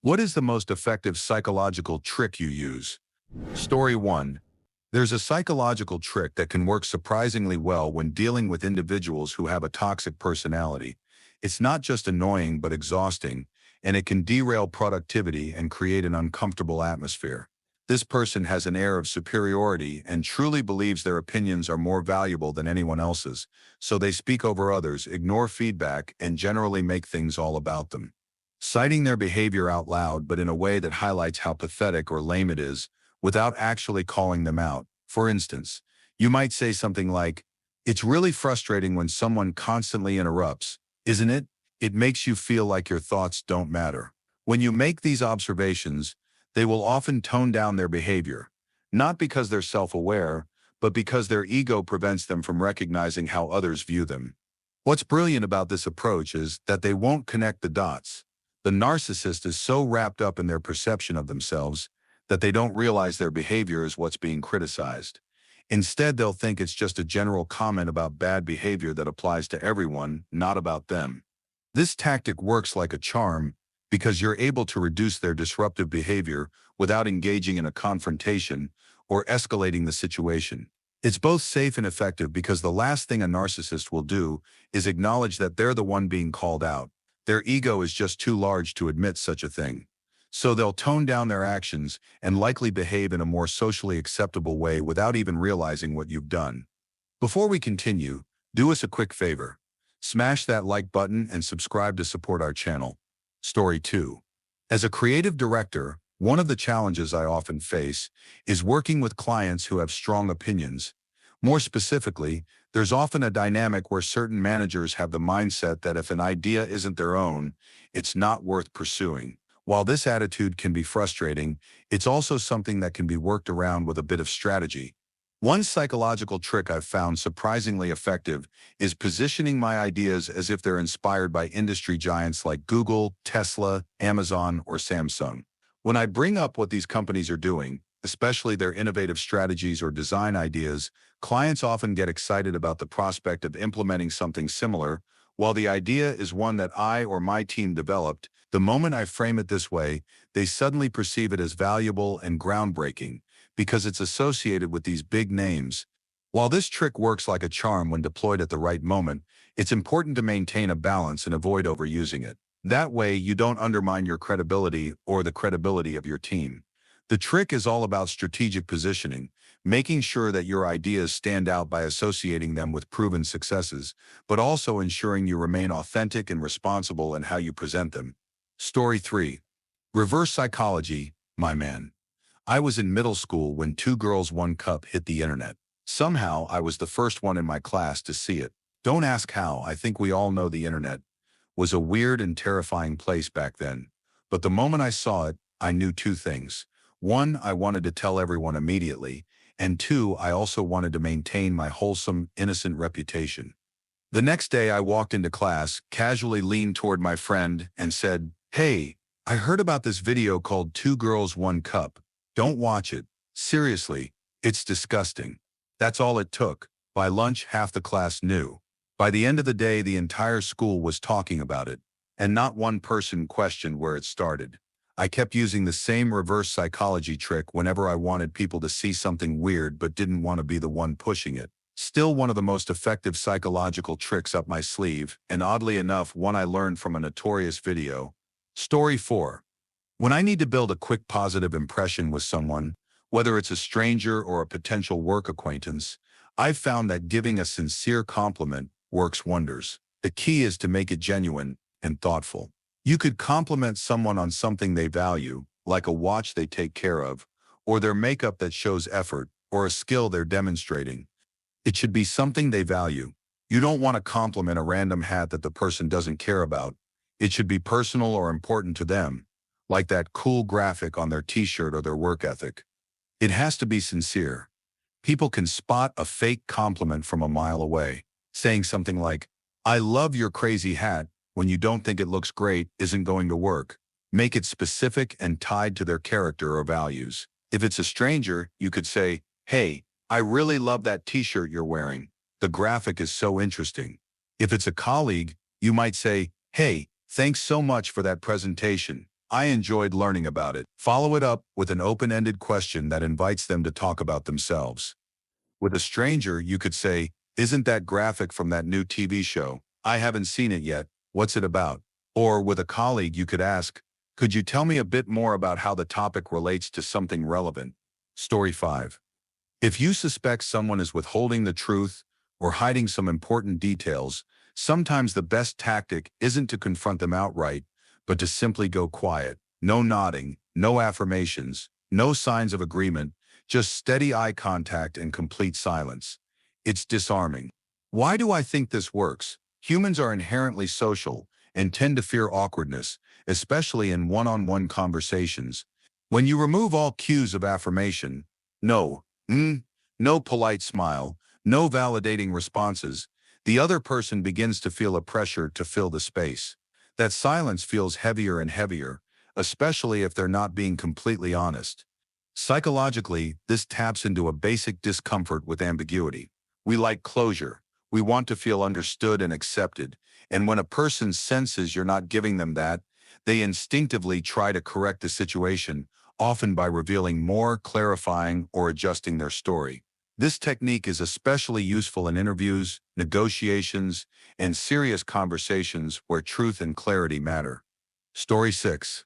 What is the most effective psychological trick you use? Story 1. There's a psychological trick that can work surprisingly well when dealing with individuals who have a toxic personality. It's not just annoying but exhausting, and it can derail productivity and create an uncomfortable atmosphere. This person has an air of superiority and truly believes their opinions are more valuable than anyone else's, so they speak over others, ignore feedback, and generally make things all about them. Citing their behavior out loud but in a way that highlights how pathetic or lame it is, without actually calling them out. For instance, you might say something like, "It's really frustrating when someone constantly interrupts, isn't it? It makes you feel like your thoughts don't matter." When you make these observations, they will often tone down their behavior, not because they're self-aware, but because their ego prevents them from recognizing how others view them. What's brilliant about this approach is that they won't connect the dots. The narcissist is so wrapped up in their perception of themselves that they don't realize their behavior is what's being criticized. Instead, they'll think it's just a general comment about bad behavior that applies to everyone, not about them. This tactic works like a charm because you're able to reduce their disruptive behavior without engaging in a confrontation or escalating the situation. It's both safe and effective because the last thing a narcissist will do is acknowledge that they're the one being called out. Their ego is just too large to admit such a thing. So they'll tone down their actions and likely behave in a more socially acceptable way without even realizing what you've done. Before we continue, do us a quick favor. Smash that like button and subscribe to support our channel. Story 2. As a creative director, one of the challenges I often face is working with clients who have strong opinions. More specifically, there's often a dynamic where certain managers have the mindset that if an idea isn't their own, it's not worth pursuing. While this attitude can be frustrating, it's also something that can be worked around with a bit of strategy. One psychological trick I've found surprisingly effective is positioning my ideas as if they're inspired by industry giants like Google, Tesla, Amazon, or Samsung. When I bring up what these companies are doing, especially their innovative strategies or design ideas, clients often get excited about the prospect of implementing something similar. While the idea is one that I or my team developed, the moment I frame it this way, they suddenly perceive it as valuable and groundbreaking because it's associated with these big names. While this trick works like a charm when deployed at the right moment, it's important to maintain a balance and avoid overusing it. That way, you don't undermine your credibility or the credibility of your team. The trick is all about strategic positioning, making sure that your ideas stand out by associating them with proven successes, but also ensuring you remain authentic and responsible in how you present them. Story 3. Reverse psychology, my man. I was in middle school when Two Girls, One Cup hit the internet. Somehow, I was the first one in my class to see it. Don't ask how, I think we all know the internet was a weird and terrifying place back then. But the moment I saw it, I knew two things. One, I wanted to tell everyone immediately, and two, I also wanted to maintain my wholesome, innocent reputation. The next day I walked into class, casually leaned toward my friend, and said, "Hey, I heard about this video called Two Girls, One Cup. Don't watch it. Seriously, it's disgusting." That's all it took. By lunch, half the class knew. By the end of the day, the entire school was talking about it, and not one person questioned where it started. I kept using the same reverse psychology trick whenever I wanted people to see something weird but didn't want to be the one pushing it. Still one of the most effective psychological tricks up my sleeve, and oddly enough, one I learned from a notorious video. Story 4. When I need to build a quick positive impression with someone, whether it's a stranger or a potential work acquaintance, I've found that giving a sincere compliment works wonders. The key is to make it genuine and thoughtful. You could compliment someone on something they value, like a watch they take care of, or their makeup that shows effort, or a skill they're demonstrating. It should be something they value. You don't want to compliment a random hat that the person doesn't care about. It should be personal or important to them, like that cool graphic on their t-shirt or their work ethic. It has to be sincere. People can spot a fake compliment from a mile away. Saying something like, "I love your crazy hat," when you don't think it looks great isn't going to work. Make it specific and tied to their character or values. If it's a stranger, you could say, "Hey, I really love that t-shirt you're wearing. The graphic is so interesting." If it's a colleague, you might say, "Hey, thanks so much for that presentation. I enjoyed learning about it. Follow it up with an open-ended question that invites them to talk about themselves. With a stranger, you could say, "Isn't that graphic from that new TV show? I haven't seen it yet. What's it about?" Or with a colleague, you could ask, "Could you tell me a bit more about how the topic relates to something relevant?" Story 5. If you suspect someone is withholding the truth or hiding some important details, sometimes the best tactic isn't to confront them outright, but to simply go quiet. No nodding, no affirmations, no signs of agreement, just steady eye contact and complete silence. It's disarming. Why do I think this works? Humans are inherently social and tend to fear awkwardness, especially in one-on-one conversations. When you remove all cues of affirmation, no, no polite smile, no validating responses, the other person begins to feel a pressure to fill the space. That silence feels heavier and heavier, especially if they're not being completely honest. Psychologically, this taps into a basic discomfort with ambiguity. We like closure. We want to feel understood and accepted. And when a person senses you're not giving them that, they instinctively try to correct the situation, often by revealing more, clarifying, or adjusting their story. This technique is especially useful in interviews, negotiations, and serious conversations where truth and clarity matter. Story 6.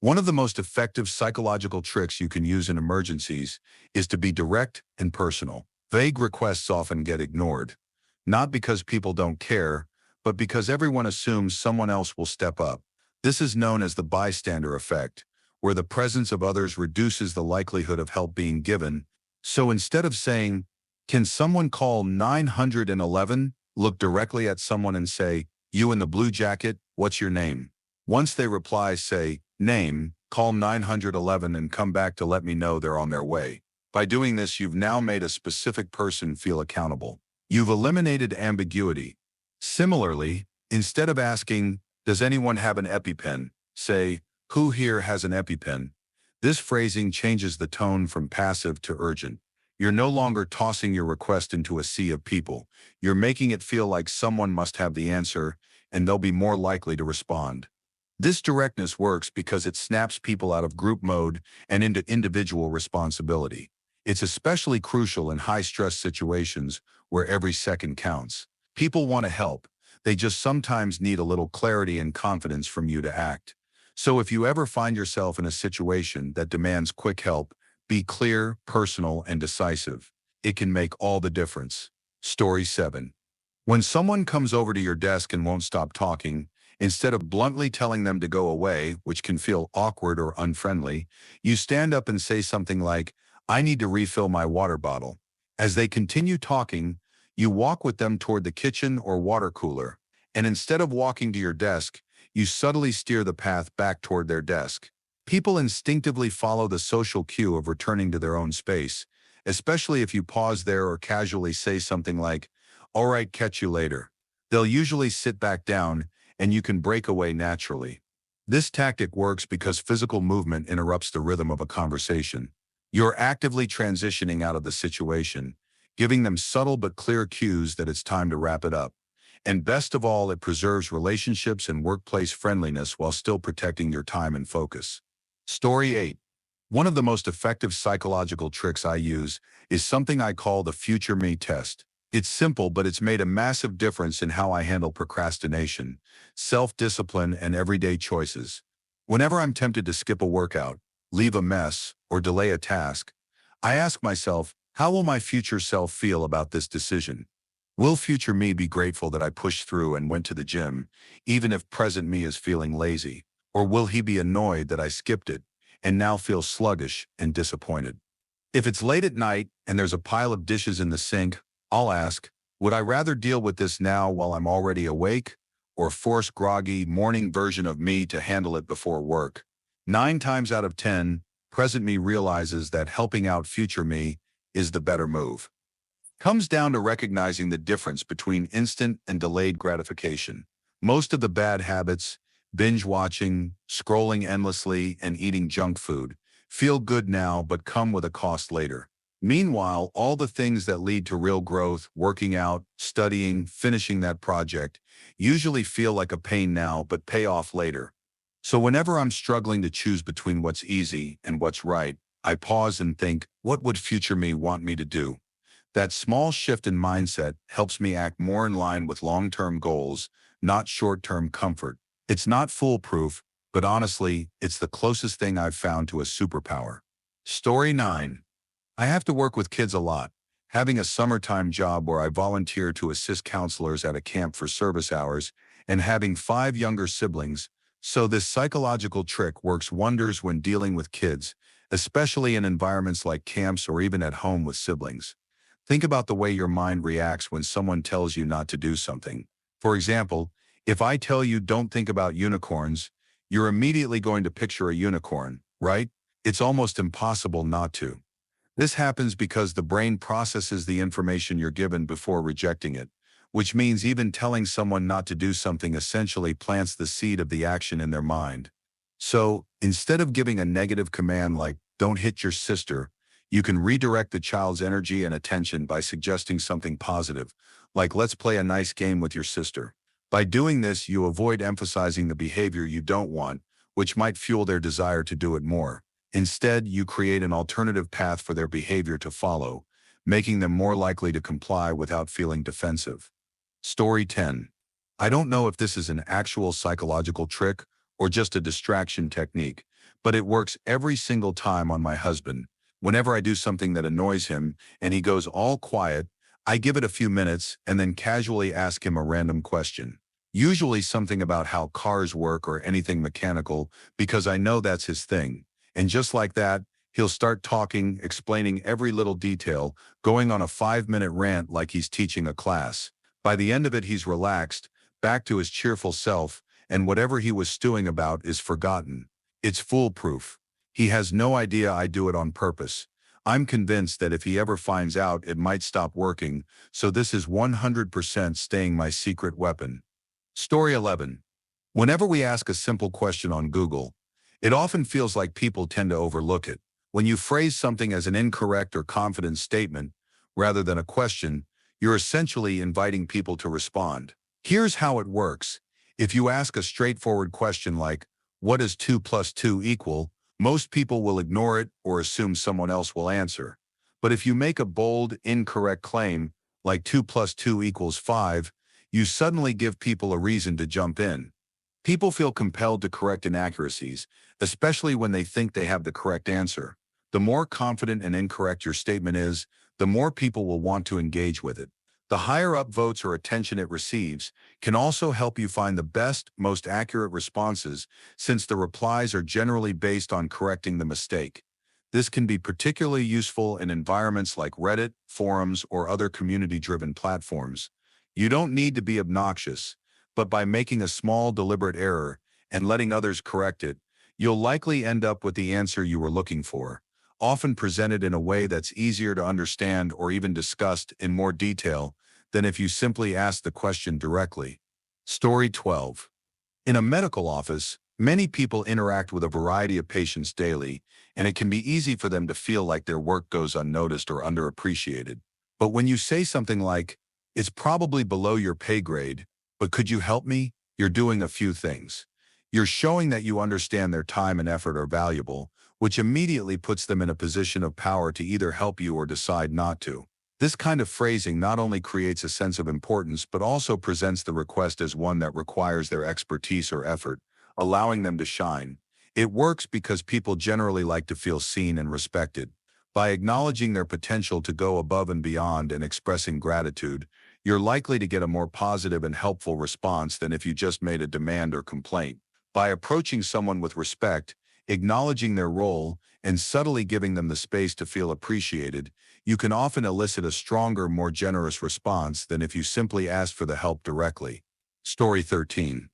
One of the most effective psychological tricks you can use in emergencies is to be direct and personal. Vague requests often get ignored, not because people don't care, but because everyone assumes someone else will step up. This is known as the bystander effect, where the presence of others reduces the likelihood of help being given. So instead of saying, "Can someone call 911?" look directly at someone and say, "You in the blue jacket, what's your name?" Once they reply, say, "Name, call 911 and come back to let me know they're on their way." By doing this, you've now made a specific person feel accountable. You've eliminated ambiguity. Similarly, instead of asking, "Does anyone have an EpiPen?" say, "Who here has an EpiPen?" This phrasing changes the tone from passive to urgent. You're no longer tossing your request into a sea of people. You're making it feel like someone must have the answer, and they'll be more likely to respond. This directness works because it snaps people out of group mode and into individual responsibility. It's especially crucial in high-stress situations where every second counts. People want to help. They just sometimes need a little clarity and confidence from you to act. So if you ever find yourself in a situation that demands quick help, be clear, personal, and decisive. It can make all the difference. Story 7. When someone comes over to your desk and won't stop talking, instead of bluntly telling them to go away, which can feel awkward or unfriendly, you stand up and say something like, "I need to refill my water bottle." As they continue talking, you walk with them toward the kitchen or water cooler, and instead of walking to your desk, you subtly steer the path back toward their desk. People instinctively follow the social cue of returning to their own space, especially if you pause there or casually say something like, "All right, catch you later." They'll usually sit back down, and you can break away naturally. This tactic works because physical movement interrupts the rhythm of a conversation. You're actively transitioning out of the situation, giving them subtle but clear cues that it's time to wrap it up. And best of all, it preserves relationships and workplace friendliness while still protecting your time and focus. Story 8. One of the most effective psychological tricks I use is something I call the future me test. It's simple, but it's made a massive difference in how I handle procrastination, self-discipline, and everyday choices. Whenever I'm tempted to skip a workout, leave a mess, or delay a task, I ask myself, how will my future self feel about this decision? Will future me be grateful that I pushed through and went to the gym, even if present me is feeling lazy? Or will he be annoyed that I skipped it and now feel sluggish and disappointed? If it's late at night and there's a pile of dishes in the sink, I'll ask, would I rather deal with this now while I'm already awake, or force groggy morning version of me to handle it before work? 9 times out of 10, present me realizes that helping out future me is the better move. Comes down to recognizing the difference between instant and delayed gratification. Most of the bad habits, binge watching, scrolling endlessly, and eating junk food, feel good now but come with a cost later. Meanwhile, all the things that lead to real growth, working out, studying, finishing that project, usually feel like a pain now but pay off later. So whenever I'm struggling to choose between what's easy and what's right, I pause and think, what would future me want me to do? That small shift in mindset helps me act more in line with long-term goals, not short-term comfort. It's not foolproof, but honestly, it's the closest thing I've found to a superpower. Story 9. I have to work with kids a lot. Having a summertime job where I volunteer to assist counselors at a camp for service hours, and having 5 younger siblings, so this psychological trick works wonders when dealing with kids, especially in environments like camps or even at home with siblings. Think about the way your mind reacts when someone tells you not to do something. For example, if I tell you don't think about unicorns, you're immediately going to picture a unicorn, right? It's almost impossible not to. This happens because the brain processes the information you're given before rejecting it, which means even telling someone not to do something essentially plants the seed of the action in their mind. So, instead of giving a negative command like, don't hit your sister, you can redirect the child's energy and attention by suggesting something positive, like let's play a nice game with your sister. By doing this, you avoid emphasizing the behavior you don't want, which might fuel their desire to do it more. Instead, you create an alternative path for their behavior to follow, making them more likely to comply without feeling defensive. Story 10. I don't know if this is an actual psychological trick or just a distraction technique, but it works every single time on my husband. Whenever I do something that annoys him and he goes all quiet, I give it a few minutes and then casually ask him a random question. Usually something about how cars work or anything mechanical, because I know that's his thing. And just like that, he'll start talking, explaining every little detail, going on a 5-minute rant like he's teaching a class. By the end of it, he's relaxed, back to his cheerful self, and whatever he was stewing about is forgotten. It's foolproof. He has no idea I do it on purpose. I'm convinced that if he ever finds out, it might stop working, so this is 100% staying my secret weapon. Story 11. Whenever we ask a simple question on Google, it often feels like people tend to overlook it. When you phrase something as an incorrect or confident statement, rather than a question, you're essentially inviting people to respond. Here's how it works. If you ask a straightforward question like, what does 2 plus 2 equal? Most people will ignore it or assume someone else will answer. But if you make a bold, incorrect claim, like 2 plus 2 equals 5, you suddenly give people a reason to jump in. People feel compelled to correct inaccuracies, especially when they think they have the correct answer. The more confident and incorrect your statement is, the more people will want to engage with it. The higher up votes or attention it receives can also help you find the best, most accurate responses, since the replies are generally based on correcting the mistake. This can be particularly useful in environments like Reddit, forums, or other community-driven platforms. You don't need to be obnoxious, but by making a small, deliberate error and letting others correct it, you'll likely end up with the answer you were looking for, often presented in a way that's easier to understand or even discussed in more detail than if you simply ask the question directly. Story 12. In a medical office, many people interact with a variety of patients daily, and it can be easy for them to feel like their work goes unnoticed or underappreciated. But when you say something like, it's probably below your pay grade, but could you help me? You're doing a few things. You're showing that you understand their time and effort are valuable, which immediately puts them in a position of power to either help you or decide not to. This kind of phrasing not only creates a sense of importance but also presents the request as one that requires their expertise or effort, allowing them to shine. It works because people generally like to feel seen and respected. By acknowledging their potential to go above and beyond and expressing gratitude, you're likely to get a more positive and helpful response than if you just made a demand or complaint. By approaching someone with respect, acknowledging their role, and subtly giving them the space to feel appreciated, you can often elicit a stronger, more generous response than if you simply asked for the help directly. Story 13.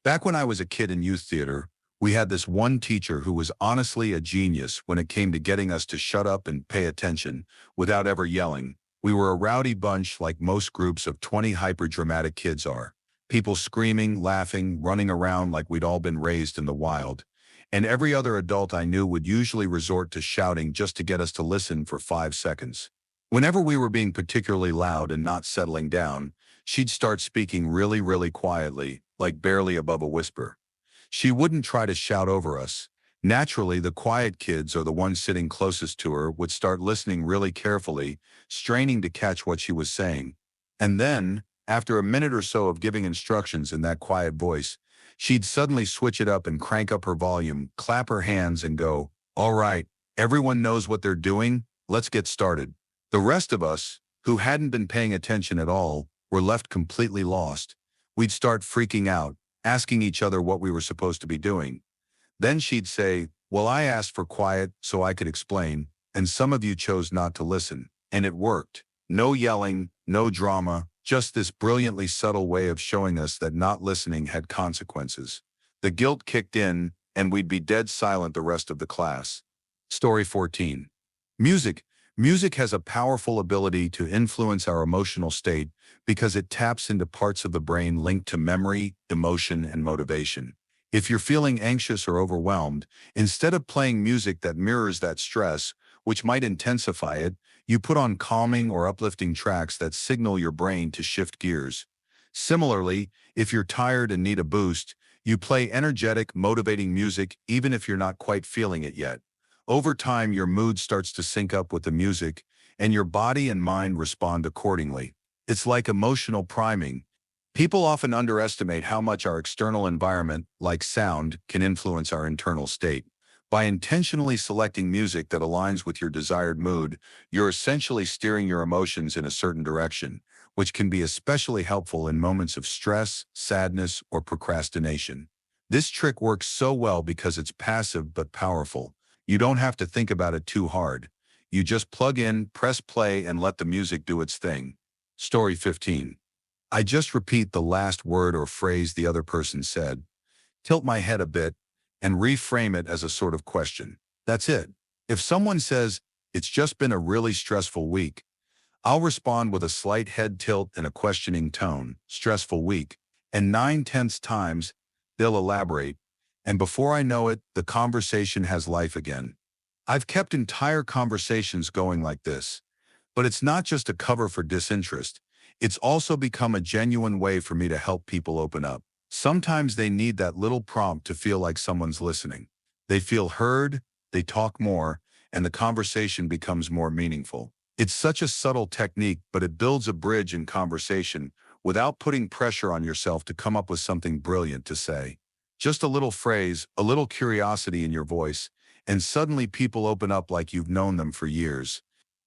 Back when I was a kid in youth theater, we had this one teacher who was honestly a genius when it came to getting us to shut up and pay attention without ever yelling. We were a rowdy bunch like most groups of 20 hyper-dramatic kids are. People screaming, laughing, running around like we'd all been raised in the wild. And every other adult I knew would usually resort to shouting just to get us to listen for 5 seconds. Whenever we were being particularly loud and not settling down, she'd start speaking really, really quietly, like barely above a whisper. She wouldn't try to shout over us. Naturally, the quiet kids or the ones sitting closest to her would start listening really carefully, straining to catch what she was saying. And then, after a minute or so of giving instructions in that quiet voice, she'd suddenly switch it up and crank up her volume, clap her hands and go, "All right, everyone knows what they're doing, let's get started." The rest of us, who hadn't been paying attention at all, were left completely lost. We'd start freaking out, asking each other what we were supposed to be doing. Then she'd say, "Well, I asked for quiet so I could explain, and some of you chose not to listen." And it worked. No yelling, no drama, just this brilliantly subtle way of showing us that not listening had consequences. The guilt kicked in, and we'd be dead silent the rest of the class. Story 14. Music. Music has a powerful ability to influence our emotional state because it taps into parts of the brain linked to memory, emotion, and motivation. If you're feeling anxious or overwhelmed, instead of playing music that mirrors that stress, which might intensify it, you put on calming or uplifting tracks that signal your brain to shift gears. Similarly, if you're tired and need a boost, you play energetic, motivating music even if you're not quite feeling it yet. Over time, your mood starts to sync up with the music, and your body and mind respond accordingly. It's like emotional priming. People often underestimate how much our external environment, like sound, can influence our internal state. By intentionally selecting music that aligns with your desired mood, you're essentially steering your emotions in a certain direction, which can be especially helpful in moments of stress, sadness, or procrastination. This trick works so well because it's passive but powerful. You don't have to think about it too hard. You just plug in, press play, and let the music do its thing. Story 15. I just repeat the last word or phrase the other person said, tilt my head a bit, and reframe it as a sort of question. That's it. If someone says, "It's just been a really stressful week," I'll respond with a slight head tilt and a questioning tone, "Stressful week." And 9/10 times, they'll elaborate. And before I know it, the conversation has life again. I've kept entire conversations going like this. But it's not just a cover for disinterest. It's also become a genuine way for me to help people open up. Sometimes they need that little prompt to feel like someone's listening. They feel heard, they talk more, and the conversation becomes more meaningful. It's such a subtle technique, but it builds a bridge in conversation without putting pressure on yourself to come up with something brilliant to say. Just a little phrase, a little curiosity in your voice, and suddenly people open up like you've known them for years.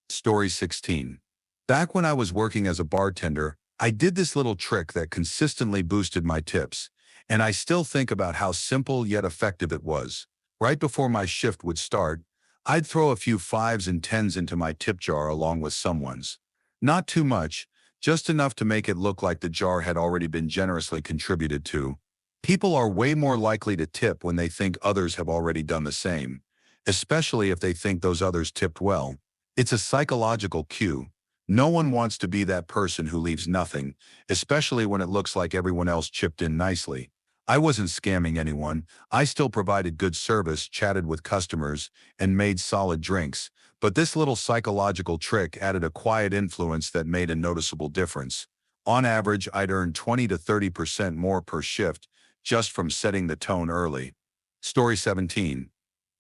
Story 16. Back when I was working as a bartender, I did this little trick that consistently boosted my tips, and I still think about how simple yet effective it was. Right before my shift would start, I'd throw a few 5s and 10s into my tip jar along with someone's. Not too much, just enough to make it look like the jar had already been generously contributed to. People are way more likely to tip when they think others have already done the same, especially if they think those others tipped well. It's a psychological cue. No one wants to be that person who leaves nothing, especially when it looks like everyone else chipped in nicely. I wasn't scamming anyone. I still provided good service, chatted with customers, and made solid drinks. But this little psychological trick added a quiet influence that made a noticeable difference. On average, I'd earn 20 to 30% more per shift just from setting the tone early. Story 17.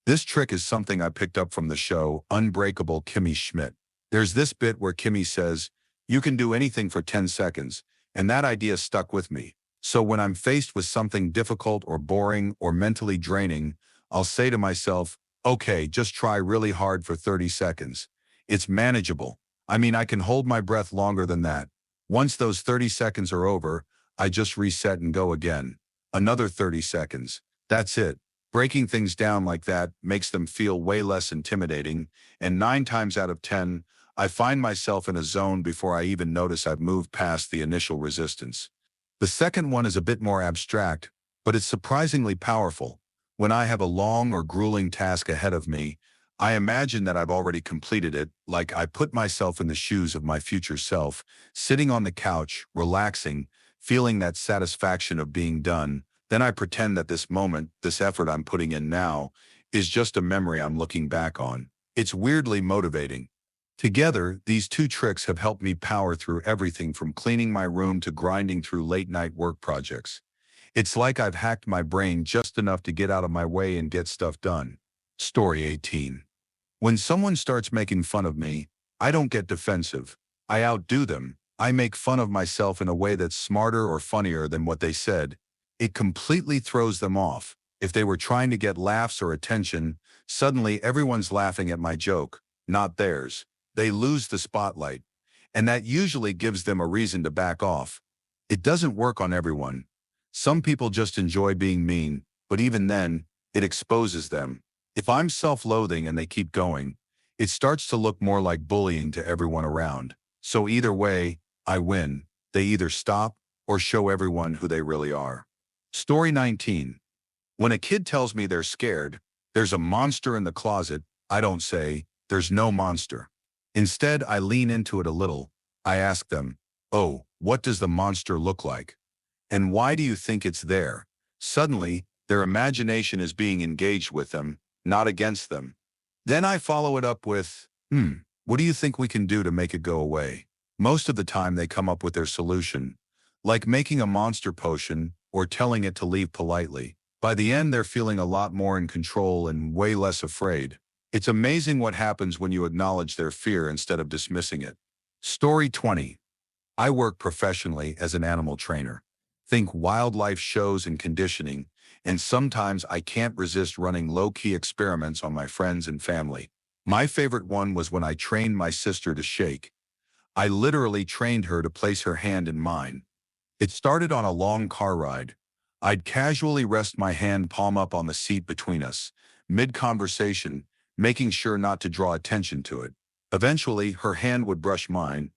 This trick is something I picked up from the show Unbreakable Kimmy Schmidt. There's this bit where Kimmy says, "You can do anything for 10 seconds, and that idea stuck with me. So when I'm faced with something difficult or boring or mentally draining, I'll say to myself, okay, just try really hard for 30 seconds. It's manageable. I mean, I can hold my breath longer than that. Once those 30 seconds are over, I just reset and go again. Another 30 seconds. That's it. Breaking things down like that makes them feel way less intimidating, and 9 times out of 10, I find myself in a zone before I even notice I've moved past the initial resistance. The second one is a bit more abstract, but it's surprisingly powerful. When I have a long or grueling task ahead of me, I imagine that I've already completed it, like I put myself in the shoes of my future self, sitting on the couch, relaxing, feeling that satisfaction of being done. Then I pretend that this moment, this effort I'm putting in now, is just a memory I'm looking back on. It's weirdly motivating. Together, these two tricks have helped me power through everything from cleaning my room to grinding through late-night work projects. It's like I've hacked my brain just enough to get out of my way and get stuff done. Story 18. When someone starts making fun of me, I don't get defensive. I outdo them. I make fun of myself in a way that's smarter or funnier than what they said. It completely throws them off. If they were trying to get laughs or attention, suddenly everyone's laughing at my joke, not theirs. They lose the spotlight. And that usually gives them a reason to back off. It doesn't work on everyone. Some people just enjoy being mean, but even then, it exposes them. If I'm self-loathing and they keep going, it starts to look more like bullying to everyone around. So either way, I win. They either stop or show everyone who they really are. Story 19. When a kid tells me they're scared, there's a monster in the closet, I don't say, there's no monster. Instead, I lean into it a little. I ask them, oh, what does the monster look like? And why do you think it's there? Suddenly, their imagination is being engaged with them, not against them. Then I follow it up with, what do you think we can do to make it go away? Most of the time they come up with their solution, like making a monster potion or telling it to leave politely. By the end, they're feeling a lot more in control and way less afraid. It's amazing what happens when you acknowledge their fear instead of dismissing it. Story 20. I work professionally as an animal trainer. Think wildlife shows and conditioning, and sometimes I can't resist running low-key experiments on my friends and family. My favorite one was when I trained my sister to shake. I literally trained her to place her hand in mine. It started on a long car ride. I'd casually rest my hand palm up on the seat between us, mid-conversation, making sure not to draw attention to it. Eventually, her hand would brush mine,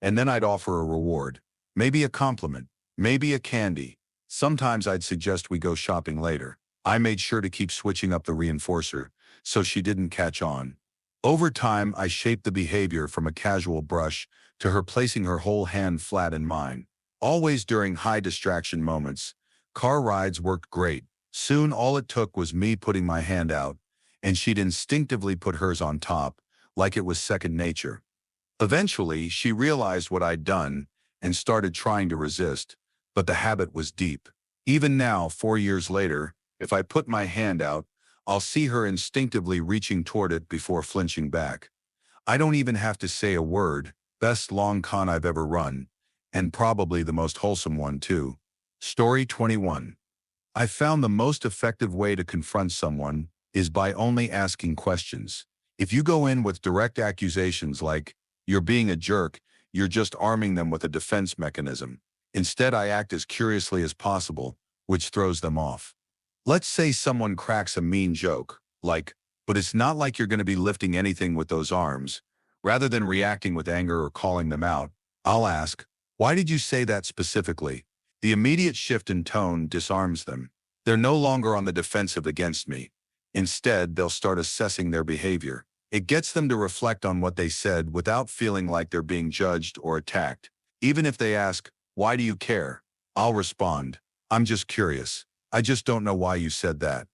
and then I'd offer a reward, maybe a compliment, maybe a candy. Sometimes I'd suggest we go shopping later. I made sure to keep switching up the reinforcer, so she didn't catch on. Over time, I shaped the behavior from a casual brush to her placing her whole hand flat in mine. Always during high distraction moments, car rides worked great. Soon all it took was me putting my hand out, and she'd instinctively put hers on top, like it was second nature. Eventually, she realized what I'd done and started trying to resist, but the habit was deep. Even now, 4 years later, if I put my hand out, I'll see her instinctively reaching toward it before flinching back. I don't even have to say a word. Best long con I've ever run, and probably the most wholesome one too. Story 21. I found the most effective way to confront someone is by only asking questions. If you go in with direct accusations like, "You're being a jerk," you're just arming them with a defense mechanism. Instead, I act as curiously as possible, which throws them off. Let's say someone cracks a mean joke, like, "But it's not like you're going to be lifting anything with those arms." Rather than reacting with anger or calling them out, I'll ask, "Why did you say that specifically?" The immediate shift in tone disarms them. They're no longer on the defensive against me. Instead, they'll start assessing their behavior. It gets them to reflect on what they said without feeling like they're being judged or attacked. Even if they ask, "Why do you care?" I'll respond, "I'm just curious. I just don't know why you said that."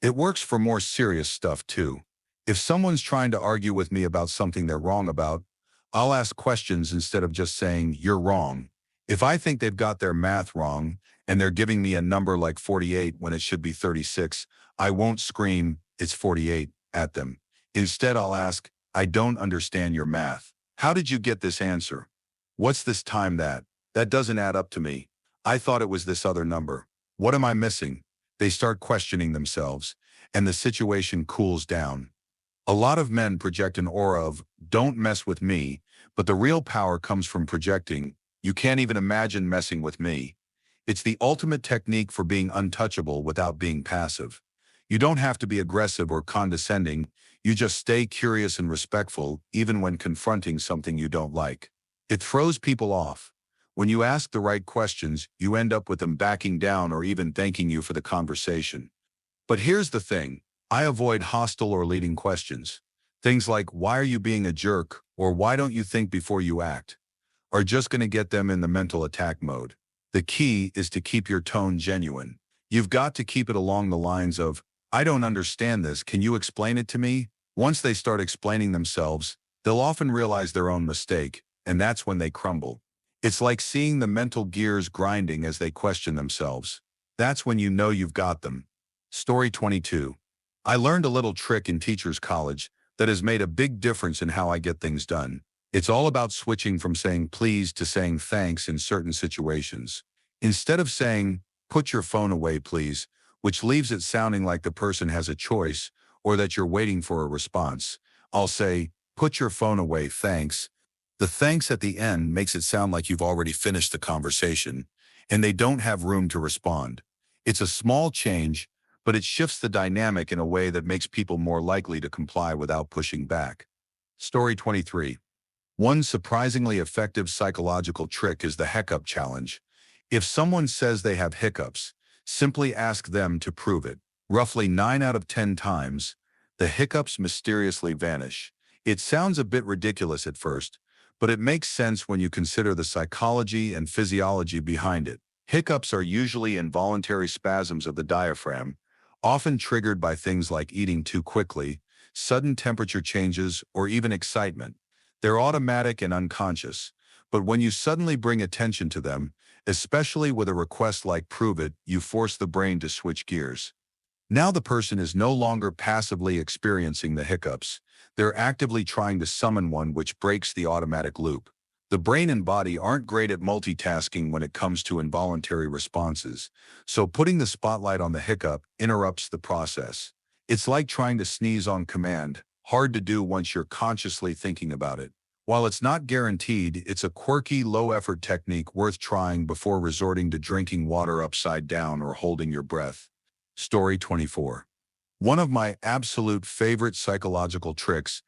It works for more serious stuff too. If someone's trying to argue with me about something they're wrong about, I'll ask questions instead of just saying, "You're wrong." If I think they've got their math wrong and they're giving me a number like 48 when it should be 36, I won't scream, "It's 48, at them. Instead, I'll ask, "I don't understand your math. How did you get this answer? What's this time that? That doesn't add up to me. I thought it was this other number. What am I missing?" They start questioning themselves, and the situation cools down. A lot of men project an aura of, "Don't mess with me," but the real power comes from projecting, "You can't even imagine messing with me." It's the ultimate technique for being untouchable without being passive. You don't have to be aggressive or condescending. You just stay curious and respectful, even when confronting something you don't like. It throws people off. When you ask the right questions, you end up with them backing down or even thanking you for the conversation. But here's the thing. I avoid hostile or leading questions. Things like, "Why are you being a jerk?" or "Why don't you think before you act?" are just going to get them in the mental attack mode. The key is to keep your tone genuine. You've got to keep it along the lines of, "I don't understand this, can you explain it to me?" Once they start explaining themselves, they'll often realize their own mistake, and that's when they crumble. It's like seeing the mental gears grinding as they question themselves. That's when you know you've got them. Story 22. I learned a little trick in teacher's college that has made a big difference in how I get things done. It's all about switching from saying please to saying thanks in certain situations. Instead of saying, put your phone away, please, which leaves it sounding like the person has a choice or that you're waiting for a response, I'll say, put your phone away, thanks. The thanks at the end makes it sound like you've already finished the conversation, and they don't have room to respond. It's a small change, but it shifts the dynamic in a way that makes people more likely to comply without pushing back. Story 23. One surprisingly effective psychological trick is the hiccup challenge. If someone says they have hiccups, simply ask them to prove it. Roughly 9 out of 10 times, the hiccups mysteriously vanish. It sounds a bit ridiculous at first, but it makes sense when you consider the psychology and physiology behind it. Hiccups are usually involuntary spasms of the diaphragm, often triggered by things like eating too quickly, sudden temperature changes, or even excitement. They're automatic and unconscious, but when you suddenly bring attention to them, especially with a request like prove it, you force the brain to switch gears. Now the person is no longer passively experiencing the hiccups. They're actively trying to summon one, which breaks the automatic loop. The brain and body aren't great at multitasking when it comes to involuntary responses, so putting the spotlight on the hiccup interrupts the process. It's like trying to sneeze on command, hard to do once you're consciously thinking about it. While it's not guaranteed, it's a quirky, low-effort technique worth trying before resorting to drinking water upside down or holding your breath. Story 24. One of my absolute favorite psychological tricks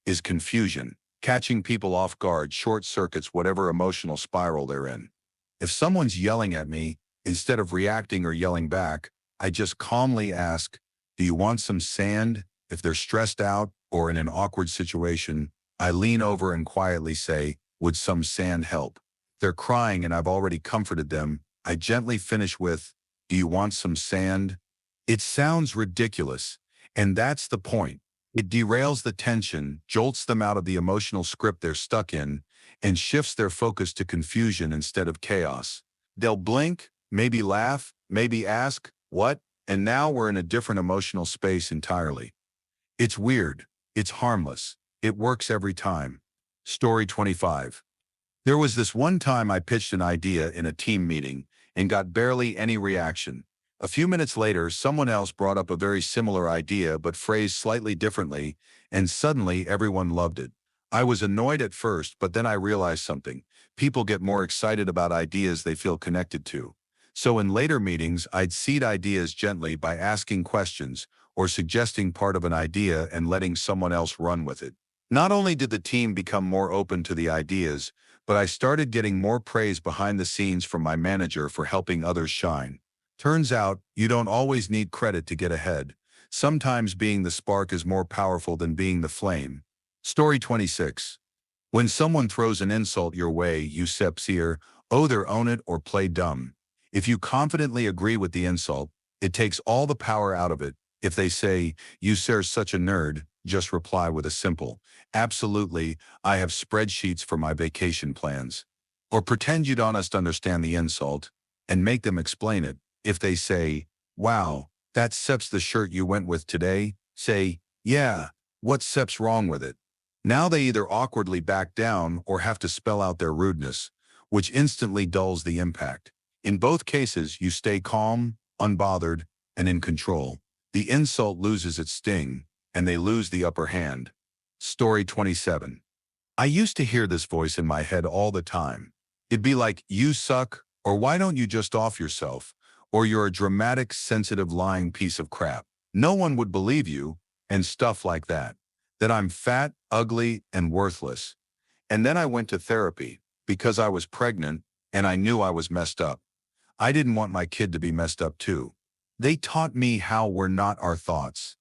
is confusion. Catching people off guard short circuits whatever emotional spiral they're in. If someone's yelling at me, instead of reacting or yelling back, I just calmly ask, do you want some sand? If they're stressed out or in an awkward situation, I lean over and quietly say, would some sand help? They're crying and I've already comforted them. I gently finish with, do you want some sand? It sounds ridiculous, and that's the point. It derails the tension, jolts them out of the emotional script they're stuck in, and shifts their focus to confusion instead of chaos. They'll blink, maybe laugh, maybe ask, what? And now we're in a different emotional space entirely. It's weird. It's harmless. It works every time. Story 25. There was this one time I pitched an idea in a team meeting and got barely any reaction. A few minutes later, someone else brought up a very similar idea but phrased slightly differently, and suddenly everyone loved it. I was annoyed at first, but then I realized something. People get more excited about ideas they feel connected to. So in later meetings, I'd seed ideas gently by asking questions or suggesting part of an idea and letting someone else run with it. Not only did the team become more open to the ideas, but I started getting more praise behind the scenes from my manager for helping others shine. Turns out, you don't always need credit to get ahead. Sometimes being the spark is more powerful than being the flame. Story 26. When someone throws an insult your way, you either own it or play dumb. If you confidently agree with the insult, it takes all the power out of it. If they say, you sir such a nerd, just reply with a simple, absolutely, I have spreadsheets for my vacation plans. Or pretend you don't understand the insult, and make them explain it. If they say, wow, that sep's the shirt you went with today, say, yeah, what sep's wrong with it? Now they either awkwardly back down or have to spell out their rudeness, which instantly dulls the impact. In both cases, you stay calm, unbothered, and in control. The insult loses its sting, and they lose the upper hand. Story 27. I used to hear this voice in my head all the time. It'd be like, you suck, or why don't you just off yourself? Or you're a dramatic, sensitive, lying piece of crap. No one would believe you, and stuff like that. That I'm fat, ugly, and worthless. And then I went to therapy, because I was pregnant, and I knew I was messed up. I didn't want my kid to be messed up too. They taught me how we're not our thoughts.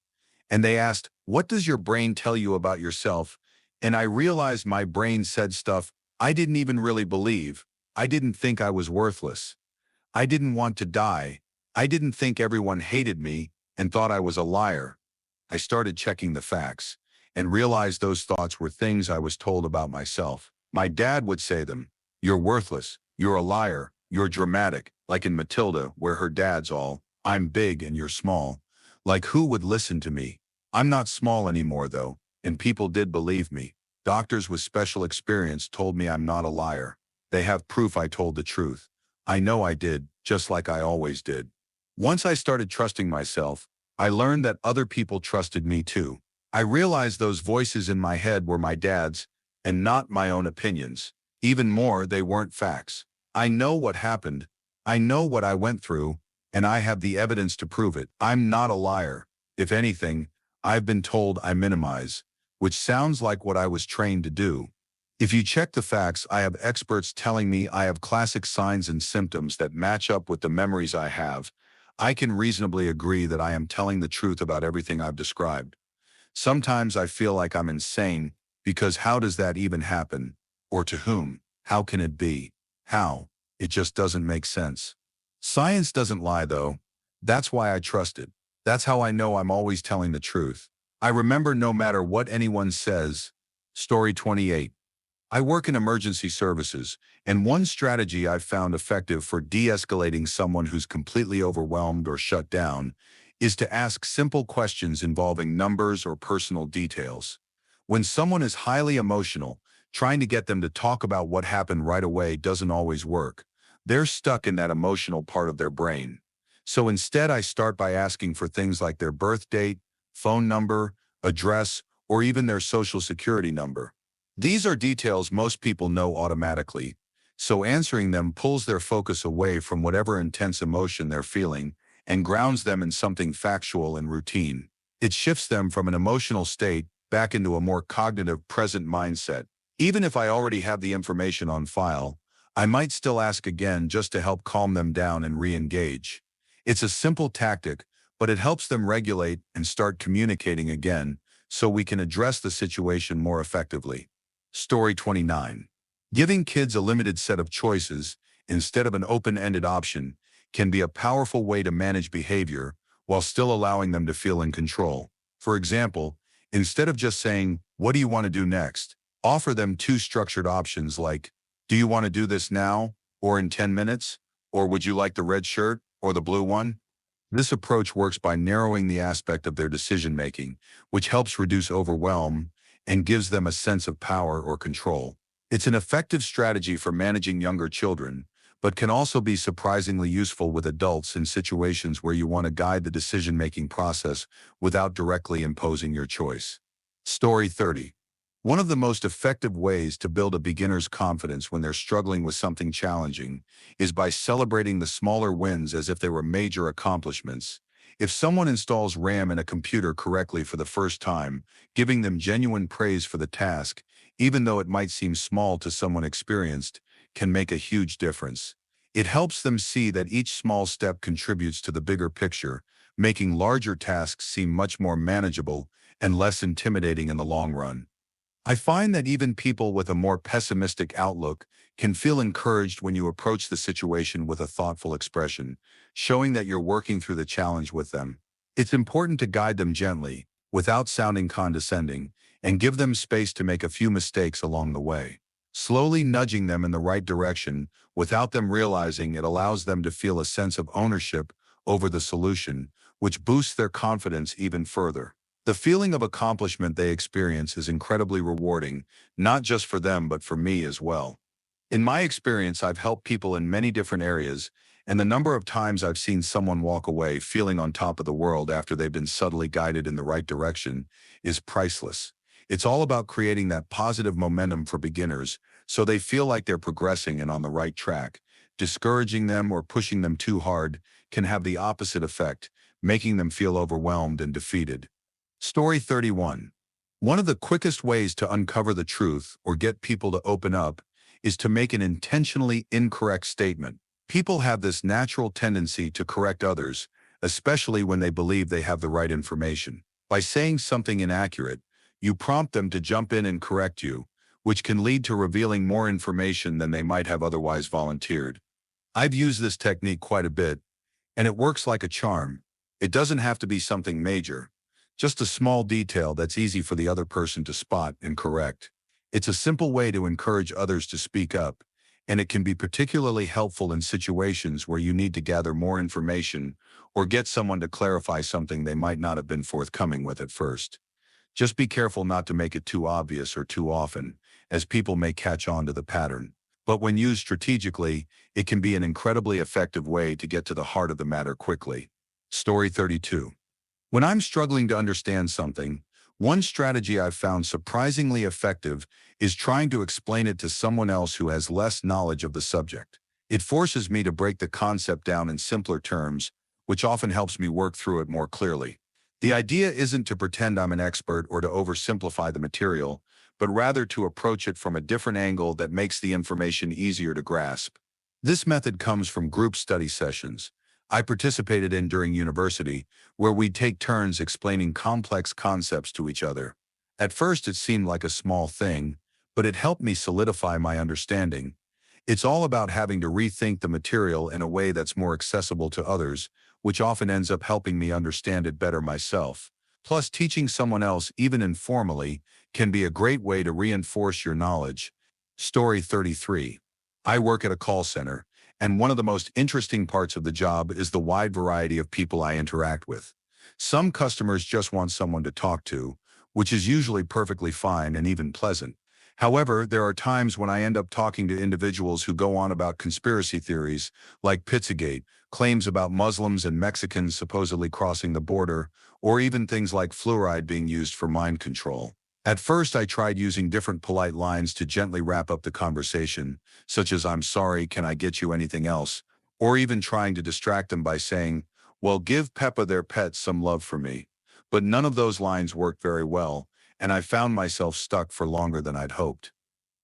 And they asked, what does your brain tell you about yourself? And I realized my brain said stuff I didn't even really believe. I didn't think I was worthless. I didn't want to die. I didn't think everyone hated me and thought I was a liar. I started checking the facts and realized those thoughts were things I was told about myself. My dad would say them. You're worthless. You're a liar. You're dramatic, like in Matilda, where her dad's all, I'm big and you're small. Like who would listen to me? I'm not small anymore though, and people did believe me. Doctors with special experience told me I'm not a liar. They have proof I told the truth. I know I did, just like I always did. Once I started trusting myself, I learned that other people trusted me too. I realized those voices in my head were my dad's and not my own opinions. Even more, they weren't facts. I know what happened. I know what I went through, and I have the evidence to prove it. I'm not a liar. If anything, I've been told I minimize, which sounds like what I was trained to do. If you check the facts, I have experts telling me I have classic signs and symptoms that match up with the memories I have. I can reasonably agree that I am telling the truth about everything I've described. Sometimes I feel like I'm insane because how does that even happen? Or to whom? How can it be? How? It just doesn't make sense. Science doesn't lie though. That's why I trust it. That's how I know I'm always telling the truth. I remember no matter what anyone says. Story 28. I work in emergency services, and one strategy I've found effective for de-escalating someone who's completely overwhelmed or shut down is to ask simple questions involving numbers or personal details. When someone is highly emotional, trying to get them to talk about what happened right away doesn't always work. They're stuck in that emotional part of their brain. So instead, I start by asking for things like their birth date, phone number, address, or even their social security number. These are details most people know automatically, so answering them pulls their focus away from whatever intense emotion they're feeling and grounds them in something factual and routine. It shifts them from an emotional state back into a more cognitive present mindset. Even if I already have the information on file, I might still ask again just to help calm them down and re-engage. It's a simple tactic, but it helps them regulate and start communicating again so we can address the situation more effectively. Story 29. Giving kids a limited set of choices instead of an open-ended option can be a powerful way to manage behavior while still allowing them to feel in control. For example, instead of just saying, "What do you want to do next?" offer them two structured options like, "Do you want to do this now or in 10 minutes? Or would you like the red shirt or the blue one?" This approach works by narrowing the aspect of their decision-making, which helps reduce overwhelm and gives them a sense of power or control. It's an effective strategy for managing younger children, but can also be surprisingly useful with adults in situations where you want to guide the decision-making process without directly imposing your choice. Story 30. One of the most effective ways to build a beginner's confidence when they're struggling with something challenging is by celebrating the smaller wins as if they were major accomplishments. If someone installs RAM in a computer correctly for the first time, giving them genuine praise for the task, even though it might seem small to someone experienced, can make a huge difference. It helps them see that each small step contributes to the bigger picture, making larger tasks seem much more manageable and less intimidating in the long run. I find that even people with a more pessimistic outlook can feel encouraged when you approach the situation with a thoughtful expression, showing that you're working through the challenge with them. It's important to guide them gently, without sounding condescending, and give them space to make a few mistakes along the way. Slowly nudging them in the right direction without them realizing it allows them to feel a sense of ownership over the solution, which boosts their confidence even further. The feeling of accomplishment they experience is incredibly rewarding, not just for them but for me as well. In my experience, I've helped people in many different areas, and the number of times I've seen someone walk away feeling on top of the world after they've been subtly guided in the right direction is priceless. It's all about creating that positive momentum for beginners so they feel like they're progressing and on the right track. Discouraging them or pushing them too hard can have the opposite effect, making them feel overwhelmed and defeated. Story 31. One of the quickest ways to uncover the truth or get people to open up is to make an intentionally incorrect statement. People have this natural tendency to correct others, especially when they believe they have the right information. By saying something inaccurate, you prompt them to jump in and correct you, which can lead to revealing more information than they might have otherwise volunteered. I've used this technique quite a bit, and it works like a charm. It doesn't have to be something major, just a small detail that's easy for the other person to spot and correct. It's a simple way to encourage others to speak up, and it can be particularly helpful in situations where you need to gather more information or get someone to clarify something they might not have been forthcoming with at first. Just be careful not to make it too obvious or too often, as people may catch on to the pattern. But when used strategically, it can be an incredibly effective way to get to the heart of the matter quickly. Story 32. When I'm struggling to understand something, one strategy I've found surprisingly effective is trying to explain it to someone else who has less knowledge of the subject. It forces me to break the concept down in simpler terms, which often helps me work through it more clearly. The idea isn't to pretend I'm an expert or to oversimplify the material, but rather to approach it from a different angle that makes the information easier to grasp. This method comes from group study sessions I participated in during university, where we'd take turns explaining complex concepts to each other. At first it seemed like a small thing, but it helped me solidify my understanding. It's all about having to rethink the material in a way that's more accessible to others, which often ends up helping me understand it better myself. Plus, teaching someone else, even informally, can be a great way to reinforce your knowledge. Story 33. I work at a call center, and one of the most interesting parts of the job is the wide variety of people I interact with. Some customers just want someone to talk to, which is usually perfectly fine and even pleasant. However, there are times when I end up talking to individuals who go on about conspiracy theories, like Pizzagate, claims about Muslims and Mexicans supposedly crossing the border, or even things like fluoride being used for mind control. At first, I tried using different polite lines to gently wrap up the conversation, such as "I'm sorry, can I get you anything else?" Or even trying to distract them by saying, "Well, give Peppa their pet some love for me." But none of those lines worked very well, and I found myself stuck for longer than I'd hoped.